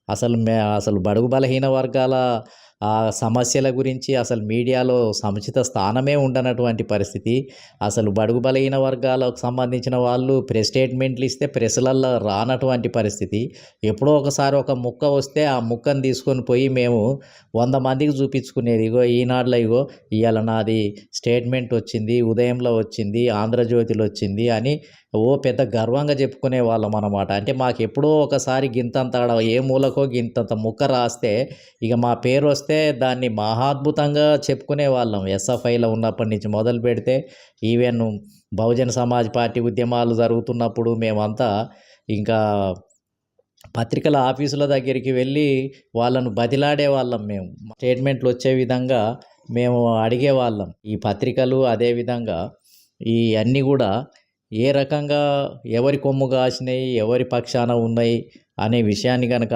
అసలు బడుగు బలహీన వర్గాల సమస్యల గురించి అసలు మీడియాలో సముచిత స్థానమే ఉండనటువంటి పరిస్థితి. అసలు బడుగు బలహీన వర్గాలకు సంబంధించిన వాళ్ళు ప్రెస్ స్టేట్మెంట్లు ఇస్తే ప్రెస్‌లల్లో రానటువంటి పరిస్థితి. ఎప్పుడో ఒకసారి ఒక ముక్క వస్తే ఆ ముక్కను తీసుకొని పోయి మేము 100 మందికి చూపించుకునేది. ఇగో ఈనాడులో ఇగో ఇయాల నాది స్టేట్మెంట్ వచ్చింది, ఉదయంలో వచ్చింది, ఆంధ్రజ్యోతిలో వచ్చింది అని పెద్ద గర్వంగా చెప్పుకునేవాళ్ళం అన్నమాట. అంటే మాకెప్పుడో ఒకసారి గింతంత ఆడ ఏ మూలకో గింతంత ముక్క రాస్తే ఇక మా పేరు వస్తే దాన్ని మహాద్భుతంగా చెప్పుకునేవాళ్ళం. ఎస్ఎఫ్ఐలో ఉన్నప్పటి నుంచి మొదలుపెడితే ఈవెన్ బహుజన సమాజ్ పార్టీ ఉద్యమాలు జరుగుతున్నప్పుడు మేమంతా ఇంకా పత్రికల ఆఫీసుల దగ్గరికి వెళ్ళి వాళ్ళను బతిలాడేవాళ్ళం మేము. స్టేట్మెంట్లు వచ్చే విధంగా మేము అడిగేవాళ్ళం. ఈ పత్రికలు అదేవిధంగా ఈ అన్నీ కూడా ఏ రకంగా ఎవరి కొమ్ము కాసినాయి, ఎవరి పక్షాన ఉన్నాయి అనే విషయాన్ని గనక